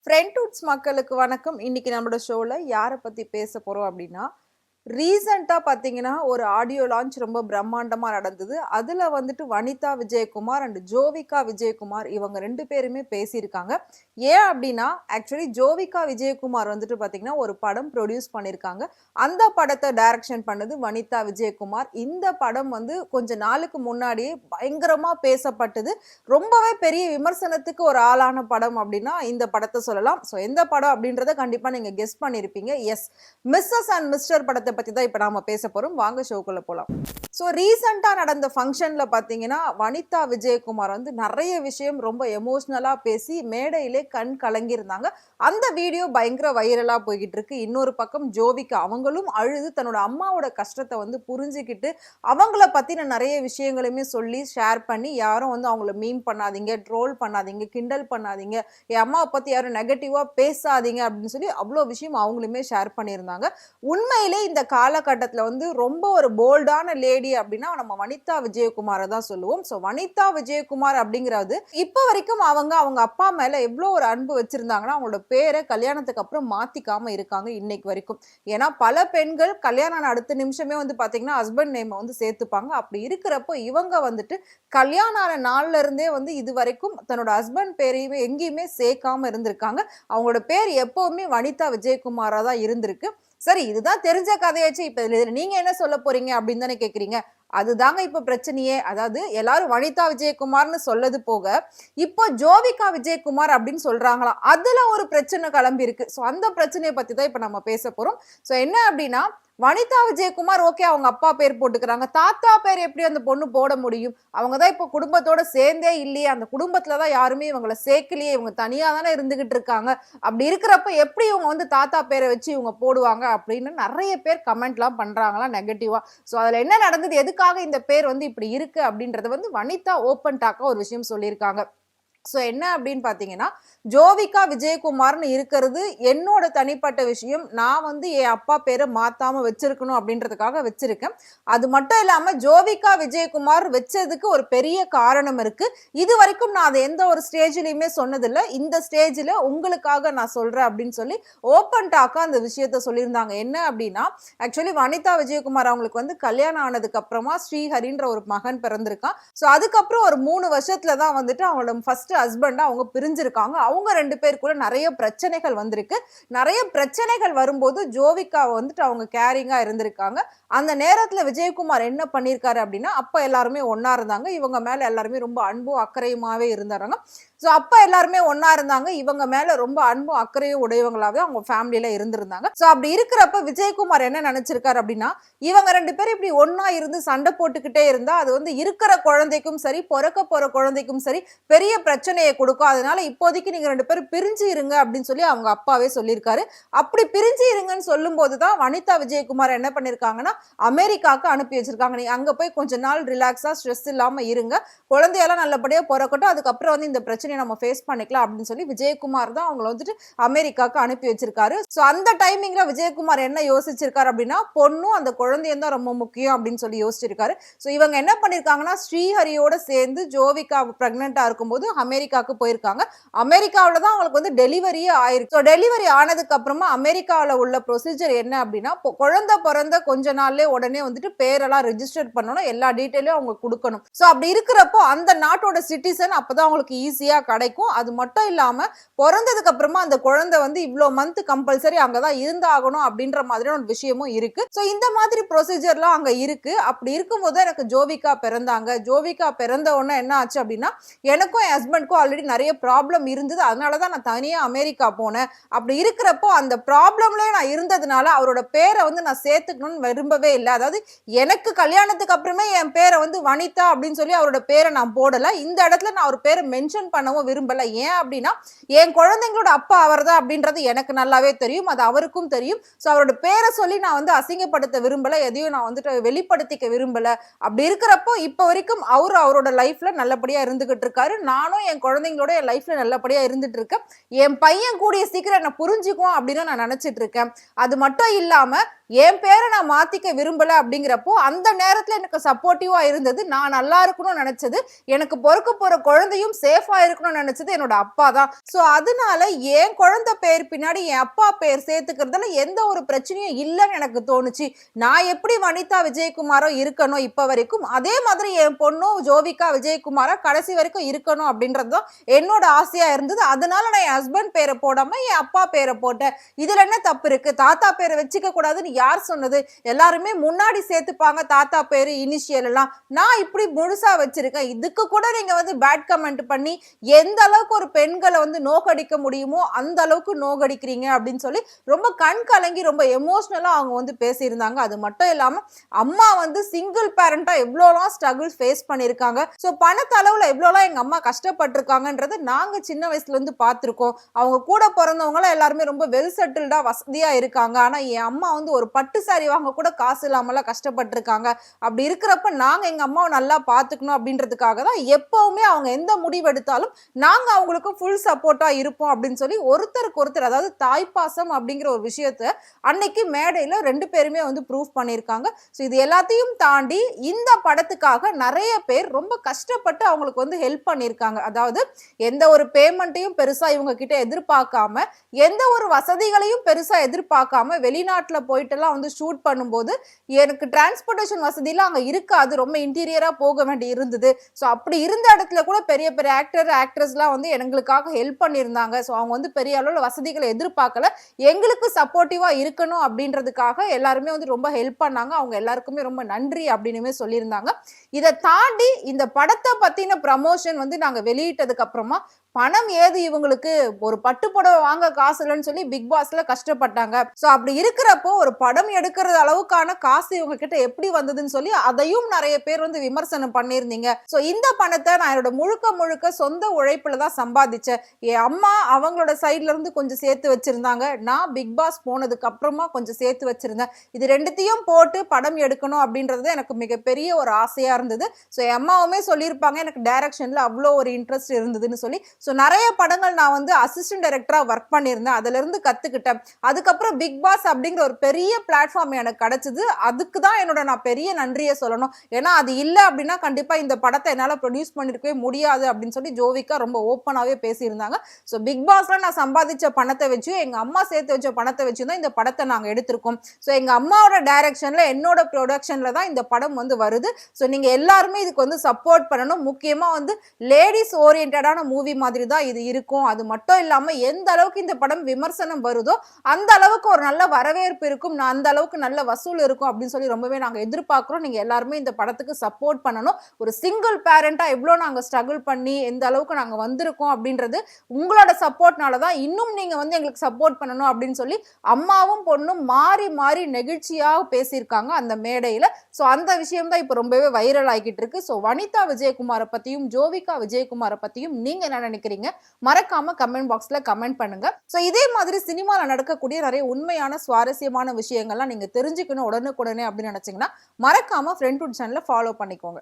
ஃப்ரெண்ட்ஹுட்ஸ் மக்களுக்கு வணக்கம். இன்னைக்கு நம்மளோட ஷோல யார பத்தி பேச போறோம் அப்படின்னா, ரீசென்ட்டா பார்த்தீங்கன்னா, ஒரு ஆடியோ லான்ச் ரொம்ப பிரம்மாண்டமா நடந்தது. அதுல வந்துட்டு வனிதா விஜயகுமார் அண்ட் ஜோவிகா விஜயகுமார் இவங்க 2 பேருமே பேசியிருக்காங்க. ஏன் அப்படின்னா, ஆக்சுவலி ஜோவிகா விஜயகுமார் வந்துட்டு பார்த்தீங்கன்னா, ஒரு படம் ப்ரொடியூஸ் பண்ணியிருக்காங்க. அந்த படத்த டைரக்ஷன் பண்ணது வனிதா விஜயகுமார். இந்த படம் வந்து கொஞ்ச நாளுக்கு முன்னாடியே பயங்கரமா பேசப்பட்டது. ரொம்பவே பெரிய விமர்சனத்துக்கு ஒரு ஆளான படம் அப்படின்னா, இந்த படத்த சொல்லலாம். ஸோ எந்த படம் அப்படின்றத கண்டிப்பா நீங்க கெஸ் பண்ணியிருப்பீங்க. எஸ், மிஸ்ஸஸ் அண்ட் மிஸ்டர் படத்த பத்தி தான் இப்ப நாம பேச போறோம். வாங்க ஷோக்குள்ள போலாம். ஸோ ரீசெண்டா நடந்த ஃபங்க்ஷன்ல பாத்தீங்கன்னா, வனிதா விஜயகுமார் வந்து நிறைய விஷயம் ரொம்ப எமோஷனலா பேசி மேடையிலே கண் கலங்கியிருந்தாங்க. அந்த வீடியோ பயங்கர வைரலா போய்கிட்டு இருக்கு. இன்னொரு பக்கம் ஜோவிகா அவங்களும் அழுது தன்னோட அம்மாவோட கஷ்டத்தை வந்து புரிஞ்சுக்கிட்டு அவங்கள பத்தின நிறைய விஷயங்களையுமே சொல்லி ஷேர் பண்ணி, யாரும் வந்து அவங்கள மீம் பண்ணாதீங்க, ட்ரோல் பண்ணாதீங்க, கிண்டல் பண்ணாதீங்க, என் அம்மாவை பத்தி யாரும் நெகட்டிவா பேசாதீங்க அப்படின்னு சொல்லி அவ்வளோ விஷயம் அவங்களுமே ஷேர் பண்ணியிருந்தாங்க. உண்மையிலே இந்த காலகட்டத்துல வந்து ரொம்ப ஒரு போல்டான லேடி அப்படின்னா நம்ம வனிதா விஜயகுமாரை தான் சொல்லுவோம். ஸோ வனிதா விஜயகுமார் அப்படிங்கிறது இப்ப வரைக்கும் அவங்க அப்பா மேல எவ்வளோ ஒரு அன்பு வச்சிருந்தாங்கன்னா, அவங்களோட பேரை கல்யாணத்துக்கு அப்புறம் மாத்திக்காம இருக்காங்க இன்னைக்கு வரைக்கும். ஏன்னா பல பெண்கள் கல்யாணம் ஆன அடுத்த நிமிஷமே வந்து பாத்தீங்கன்னா ஹஸ்பண்ட் நேம் வந்து சேர்த்துப்பாங்க. அப்படி இருக்கிறப்போ இவங்க வந்துட்டு கல்யாணம் ஆன நாள்ல இருந்தே வந்து இது வரைக்கும் தன்னோட ஹஸ்பண்ட் பேரையுமே எங்கேயுமே சேர்க்காம இருந்திருக்காங்க. அவங்களோட பேர் எப்பவுமே வனிதா விஜயகுமாரா தான் இருந்திருக்கு. சரி, இதுதான் தெரிஞ்ச கதையாச்சு. இப்ப இதுல நீங்க என்ன சொல்ல போறீங்க அப்படின்னு தானே கேக்குறீங்க. அதுதாங்க இப்ப பிரச்சனையே. அதாவது எல்லாரும் வனிதா விஜயகுமார்னு சொல்லது போக, இப்போ ஜோவிகா விஜயகுமார் அப்படின்னு சொல்றாங்களாம். அதுல ஒரு பிரச்சனை கிளம்பி இருக்கு. சோ அந்த பிரச்சனையை பத்தி தான் இப்ப நம்ம பேச போறோம். சோ என்ன அப்படின்னா, வனிதா விஜயகுமார் ஓகே அவங்க அப்பா பேர் போட்டுக்கிறாங்க. தாத்தா பேர் எப்படி அந்த பொண்ணு போட முடியும்? அவங்க தான் இப்போ குடும்பத்தோட சேர்ந்தே இல்லையே. அந்த குடும்பத்துல தான் யாருமே இவங்கள சேர்க்கலையே. இவங்க தனியா தானே இருந்துகிட்டு இருக்காங்க. அப்படி இருக்கிறப்ப எப்படி இவங்க வந்து தாத்தா பேரை வச்சு இவங்க போடுவாங்க அப்படின்னு நிறைய பேர் கமெண்ட்லாம் பண்றாங்களா நெகட்டிவா. ஸோ அதுல என்ன நடந்தது, எதுக்காக இந்த பேர் வந்து இப்படி இருக்கு அப்படின்றத வந்து வனிதா ஓப்பன் டாக்கா ஒரு விஷயம் சொல்லியிருக்காங்க. ஸோ என்ன அப்படின்னு பார்த்தீங்கன்னா, ஜோவிகா விஜயகுமார்னு இருக்கிறது என்னோட தனிப்பட்ட விஷயம். நான் வந்து என் அப்பா பேரை மாத்தாம வச்சிருக்கணும் அப்படின்றதுக்காக வச்சிருக்கேன். அது மட்டும் இல்லாம ஜோவிகா விஜயகுமார் வச்சதுக்கு ஒரு பெரிய காரணம் இருக்கு. இது வரைக்கும் நான் அதை எந்த ஒரு ஸ்டேஜ்லயுமே சொன்னதில்லை. இந்த ஸ்டேஜ்ல உங்களுக்காக நான் சொல்றேன் அப்படின்னு சொல்லி ஓப்பன் டாக்கா அந்த விஷயத்த சொல்லியிருந்தாங்க. என்ன அப்படின்னா, ஆக்சுவலி வனிதா விஜயகுமார் அவங்களுக்கு வந்து கல்யாணம் ஆனதுக்கு அப்புறமா ஸ்ரீஹரின்ற ஒரு மகன் பிறந்திருக்கான். ஸோ அதுக்கப்புறம் ஒரு 3 வருஷத்துல தான் வந்துட்டு அவங்களோட ஃபர்ஸ்ட் ஹஸ்பண்டா அவங்க பிரிஞ்சிருக்காங்க. அவங்க 2 பேருக்குள்ள நிறைய பிரச்சனைகள் வந்திருக்கு. நிறைய பிரச்சனைகள் வரும்போது ஜோவிகா வந்துட்டு அவங்க கேரிங்கா இருந்திருக்காங்க. அந்த நேரத்துல விஜயகுமார் என்ன பண்ணிருக்காரு அப்படின்னா, அப்ப எல்லாருமே ஒன்னா இருந்தாங்க. இவங்க மேல எல்லாருமே ரொம்ப அன்பும் அக்கறையுமாவே இருந்தாங்க. ஸோ அப்ப எல்லாருமே ஒன்னா இருந்தாங்க. இவங்க மேல ரொம்ப அன்பும் அக்கறையும் உடையவங்களாவே அவங்க ஃபேமிலியில இருந்திருந்தாங்க. ஸோ அப்படி இருக்கிறப்ப விஜயகுமார் என்ன நினைச்சிருக்காரு அப்படின்னா, இவங்க 2 பேரும் இப்படி ஒன்னா இருந்து சண்டை போட்டுக்கிட்டே இருந்தா அது வந்து இருக்கிற குழந்தைக்கும் சரி, பிறக்க போற குழந்தைக்கும் சரி பெரிய பிரச்சனையை கொடுக்கும். அதனால இப்போதைக்கு நீங்க 2 பேரும் பிரிஞ்சு இருங்க அப்படின்னு சொல்லி அவங்க அப்பாவே சொல்லியிருக்காரு. அப்படி பிரிஞ்சு இருங்கன்னு சொல்லும் போதுதான் வனிதா விஜயகுமார் என்ன பண்ணிருக்காங்கன்னா, அமெரிக்காவுக்கு அனுப்பி வச்சிருக்காங்க. நீ அங்க போய் கொஞ்ச நாள் ரிலாக்ஸா ஸ்ட்ரெஸ் இல்லாம இருங்க, குழந்தையெல்லாம் நல்லபடியா பிறக்கட்டும், அதுக்கப்புறம் வந்து இந்த பிரச்சனையை நம்ம ஃபேஸ் பண்ணிக்கலாம் அப்படின்னு சொல்லி விஜயகுமார் தான் அவங்களை வந்துட்டு அமெரிக்காவுக்கு அனுப்பி வச்சிருக்காரு. ஸோ அந்த டைமிங்ல விஜயகுமார் என்ன யோசிச்சிருக்காரு அப்படின்னா, பொண்ணும் அந்த குழந்தையும் தான் ரொம்ப முக்கியம் அப்படின்னு சொல்லி யோசிச்சிருக்காரு. ஸோ இவங்க என்ன பண்ணிருக்காங்கன்னா, ஸ்ரீஹரியோட சேர்ந்து ஜோவிகா பிரெக்னெண்டா இருக்கும்போது அமெரிக்காவுக்கு போயிருக்காங்க. அமெரிக்காவில் தான் அவங்களுக்கு வந்து டெலிவரியே ஆயிருக்கு. ஸோ டெலிவரி ஆனதுக்கு அப்புறமா அமெரிக்காவில் உள்ள ப்ரொசீஜர் என்ன அப்படின்னா, குழந்தை பிறந்த கொஞ்ச நாள்லயே உடனே வந்துட்டு பேரெல்லாம் ரெஜிஸ்டர் பண்ணணும், எல்லா டீட்டெயிலும் அவங்களுக்கு கொடுக்கணும். ஸோ அப்படி இருக்கிறப்போ அந்த நாட்டோட சிட்டிசன் அப்பதான் அவங்களுக்கு ஈஸியா கிடைக்கும். அது மட்டும் இல்லாம பிறந்ததுக்கு அப்புறமா அந்த குழந்தை வந்து இவ்வளோ மந்த் கம்பல்சரி அங்கதான் இருந்தாகணும் அப்படின்ற மாதிரியான ஒரு விஷயமும் இருக்கு. ஸோ இந்த மாதிரி ப்ரொசீஜர்லாம் அங்க இருக்கு. அப்படி இருக்கும்போது எனக்கு ஜோவிகா பிறந்தாங்க. ஜோவிகா பிறந்த உடனே என்ன ஆச்சு அப்படின்னா, எனக்கும் என் ஹஸ்பண்டுக்கும் ஆல்ரெடி நிறைய ப்ராப்ளம் இருந்தது. அதனாலதான் நான் தனியா அமெரிக்கா போனேன். அப்படி இருக்கிறப்போ அந்த ப்ராப்ளம்லயே நான் இருந்ததுனால அவரோட பேரை வந்து நான் சேர்த்துக்கணும்னு விரும்பவே இல்லை. அதாவது எனக்கு கல்யாணத்துக்கு அப்புறமே என் பேரை வந்து வனிதா அப்படின்னு சொல்லி அவரோட பேரை நான் போடல. இந்த இடத்துல நான் அவர் பேரை மென்ஷன் பண்ணவும் விரும்பல. ஏன் அப்படின்னா, என் குழந்தைங்களோட அப்பா அவர் தான் அப்படின்றது எனக்கு நல்லாவே தெரியும், அது அவருக்கும் தெரியும். ஸோ அவரோட பேரை சொல்லி நான் வந்து அசிங்கப்படுத்த விரும்பல, எதையும் நான் வந்துட்டு வெளிப்படுத்திக்க விரும்பல. அப்படி இருக்கிறப்போ இப்போ வரைக்கும் அவரோட லைஃப்ல நல்லபடியா இருந்துகிட்டு இருக்காரு. நானும் என் குழந்தைங்களோட என் லைஃப்ல நல்லபடியா இருந்துட்டு இருக்கேன். என் பையன் கூடிய சீக்கிரம் என்ன புரிஞ்சுக்குவான் அப்படின்னு நான் நினைச்சிட்டு இருக்கேன். அது மட்டும் இல்லாம என் பேரை நான் மாத்திக்க விரும்பல அப்படிங்கிறப்போ அந்த நேரத்துல எனக்கு சப்போர்ட்டிவா இருந்தது, நான் நல்லா இருக்கணும்னு நினைச்சது, எனக்கு பொறுக்க போற குழந்தையும் சேஃபா இருக்கணும்னு நினைச்சது என்னோட அப்பா தான். சோ அதனால என் குழந்தை பேர் பின்னாடி என் அப்பா பேர் சேர்த்துக்கிறதுல எந்த ஒரு பிரச்சனையும் இல்லைன்னு எனக்கு தோணுச்சு. நான் எப்படி வனிதா விஜயகுமாரோ இருக்கணும் இப்ப வரைக்கும், அதே மாதிரி என் பொண்ணும் ஜோவிகா விஜயகுமாரா கடைசி வரைக்கும் இருக்கணும் அப்படின்றதுதான் என்னோட ஆசையா இருந்தது. அதனால நான் என் ஹஸ்பண்ட் பேரை போடாம என் அப்பா பேரை போட்டேன். இதுல என்ன தப்பு இருக்கு? தாத்தா பேரை வச்சுக்க கூடாதுன்னு யார் சொன்னது? எல்லாருமே முன்னாடி சேர்த்துப்பாங்க தாத்தா பேரு இனிஷியல் எல்லாம். நான் இப்படி முழுசா வச்சிருக்கேன். இதுக்கு கூட நீங்க வந்து பேட் கமெண்ட் பண்ணி எந்த அளவுக்கு ஒரு பெண்களை வந்து நோக்கடிக்க முடியுமோ அந்த அளவுக்கு நோக்கடிக்கிறீங்க அப்படின்னு சொல்லி ரொம்ப கண் கலங்கி ரொம்ப எமோஷனலா அவங்க வந்து பேசியிருந்தாங்க. அது மட்டும் இல்லாம அம்மா வந்து சிங்கிள் பேரண்டா எவ்வளோலாம் ஸ்ட்ரகிள் ஃபேஸ் பண்ணியிருக்காங்க. ஸோ பணத்தளவுல எவ்வளோலாம் எங்க அம்மா கஷ்டப்பட்டிருக்காங்கன்றது நாங்க சின்ன வயசுல இருந்து பார்த்திருக்கோம். அவங்க கூட பிறந்தவங்க எல்லாருமே ரொம்ப வெல் செட்டில்டா வசதியா இருக்காங்க. ஆனா என் அம்மா வந்து ஒரு பட்டு சாரி வாங்க கூட காசு இல்லாமலாம் கஷ்டப்பட்டிருக்காங்க. அப்படி இருக்கிறப்ப நாங்க எங்க அம்மாவை நல்லா பாத்துக்கணும் அப்படின்றதுக்காக தான் எப்பவுமே அவங்க எந்த முடிவு எடுத்தாலும் நாங்க அவங்களுக்கு ஃபுல் சப்போர்ட்டா இருப்போம் அப்படின்னு சொல்லி ஒருத்தருக்கு ஒருத்தர், அதாவது தாய்ப்பாசம் அப்படிங்கிற ஒரு விஷயத்த அன்னைக்கு மேடையில 2 பேருமே வந்து ப்ரூவ் பண்ணியிருக்காங்க. ஸோ இது எல்லாத்தையும் தாண்டி இந்த படத்துக்காக நிறைய பேர் ரொம்ப கஷ்டப்பட்டு அவங்களுக்கு வந்து ஹெல்ப் பண்ணியிருக்காங்க. அதாவது எந்த ஒரு பேமெண்ட்டையும் பெருசா இவங்க கிட்ட எதிர்பார்க்காம, எந்த ஒரு வசதிகளையும் பெருசா எதிர்பார்க்காம வெளிநாட்டுல போயிட்டு எல்லாம் வந்து ஷூட் பண்ணும்போது எனக்கு டிரான்ஸ்போர்டேஷன் வசதியெல்லாம் அங்க இருக்காது, ரொம்ப இன்டீரியரா போக வேண்டி இருந்தது. ஸோ அப்படி இருந்த இடத்துல கூட பெரிய பெரிய ஆக்டர்ஸ்லாம் வந்து எங்களுக்காக ஹெல்ப் பண்ணியிருந்தாங்க. ஸோ அவங்க வந்து பெரிய அளவில் வசதிகளை எதிர்பார்க்கல, எங்களுக்கு சப்போர்ட்டிவா இருக்கணும் அப்படின்றதுக்காக எல்லாருமே வந்து ரொம்ப ஹெல்ப் பண்ணாங்க. அவங்க எல்லாருக்குமே ரொம்ப நன்றி அப்படின்னு சொல்லியிருந்தாங்க. இதை தாண்டி இந்த படத்தை பத்தின ப்ரமோஷன் வந்து நாங்க வெளியிட்டதுக்கு அப்புறமா பணம் ஏது இவங்களுக்கு, ஒரு பட்டு புடவை வாங்க காசு இல்லைன்னு சொல்லி பிக் பாஸ்ல கஷ்டப்பட்டாங்க. சோ அப்படி இருக்கிறப்போ ஒரு படம் எடுக்கிறது அளவுக்கான காசு இவங்க கிட்ட எப்படி வந்ததுன்னு சொல்லி அதையும் நிறைய பேர் வந்து விமர்சனம் பண்ணியிருந்தீங்க. சோ இந்த பணத்தை நான் என்னோட முழுக்க முழுக்க சொந்த உழைப்புல தான் சம்பாதிச்சேன். என் அம்மா அவங்களோட சைட்ல இருந்து கொஞ்சம் சேர்த்து வச்சிருந்தாங்க, நான் பிக் பாஸ் போனதுக்கு அப்புறமா கொஞ்சம் சேர்த்து வச்சிருந்தேன். இது ரெண்டுத்தையும் போட்டு படம் எடுக்கணும் அப்படின்றது எனக்கு மிகப்பெரிய ஒரு ஆசையா இருந்தது. ஸோ என் அம்மாவுமே சொல்லியிருப்பாங்க எனக்கு டைரக்ஷன்ல அவ்வளோ ஒரு இன்ட்ரெஸ்ட் இருந்ததுன்னு சொல்லி. ஸோ நிறைய படங்கள் நான் வந்து அசிஸ்டன்ட் டைரக்டரா ஒர்க் பண்ணியிருந்தேன், அதுல இருந்து கத்துக்கிட்டேன். அதுக்கப்புறம் பிக் பாஸ் அப்படிங்கிற ஒரு பெரிய பிளாட்ஃபார்ம் எனக்கு கிடைச்சது. அதுக்கு தான் என்னோட நான் பெரிய நன்றியை சொல்லணும். ஏன்னா அது இல்லை அப்படின்னா கண்டிப்பா இந்த படத்தை என்னால் ப்ரொடியூஸ் பண்ணிருக்கவே முடியாது அப்படின்னு சொல்லி ஜோவிகா ரொம்ப ஓப்பனாகவே பேசியிருந்தாங்க. ஸோ பிக் பாஸ்ல நான் சம்பாதிச்ச பணத்தை வச்சு, எங்க அம்மா சேர்த்து வச்ச பணத்தை வச்சு தான் இந்த படத்தை நாங்கள் எடுத்திருக்கோம். ஸோ எங்க அம்மாவோட டைரக்ஷன்ல என்னோட ப்ரொடக்ஷன்ல தான் இந்த படம் வந்து வருது. ஸோ நீங்க எல்லாருமே இதுக்கு வந்து சப்போர்ட் பண்ணணும். முக்கியமா வந்து லேடிஸ் ஓரியன்டான மூவி மாதிரி தான் இது இருக்கும். அது மட்டும் இல்லாம எந்த அளவுக்கு இந்த படம் விமர்சனம் வருதோ அந்த அளவுக்கு ஒரு நல்ல வரவேற்பு இருக்கும், அந்த அளவுக்கு நல்ல வசூல் இருக்கும் அப்படின்னு சொல்லி ரொம்பவே நாங்க எதிர்பார்க்கிறோம். நீங்க எல்லாருமே இந்த படத்துக்கு சப்போர்ட் பண்ணணும். ஒரு சிங்கிள் பேரண்டா எவ்வளவு நாங்க ஸ்ட்ரகிள் பண்ணி எந்த அளவுக்கு நாங்க வந்திருக்கோம் அப்படின்றது உங்களோட சப்போர்ட்னால தான். இன்னும் நீங்க வந்து எங்களுக்கு சப்போர்ட் பண்ணணும் அப்படின்னு சொல்லி அம்மாவும் பொண்ணும் மாறி மாறி நெகிழ்ச்சியாக பேசியிருக்காங்க அந்த மேடையில. ஸோ அந்த விஷயம் தான் இப்போ ரொம்பவே வைரல் ஆகிட்டு இருக்கு. ஸோ வனிதா விஜயகுமாரை பத்தியும் ஜோவிகா விஜயகுமாரை பத்தியும் நீங்க என்ன நினைக்கிறீங்க? மறக்காம கமெண்ட் பாக்ஸ்ல கமெண்ட் பண்ணுங்க. சோ இதே மாதிரி சினிமால நடக்கக்கூடிய நிறைய உண்மையான சுவாரஸ்யமான விஷயங்கள்லாம் நீங்க தெரிஞ்சுக்கணும் உடனுக்குடனே அப்படின்னு நினைச்சீங்கன்னா மறக்காம ஃப்ரெண்ட்வுட் சேனலை ஃபாலோ பண்ணிக்கோங்க.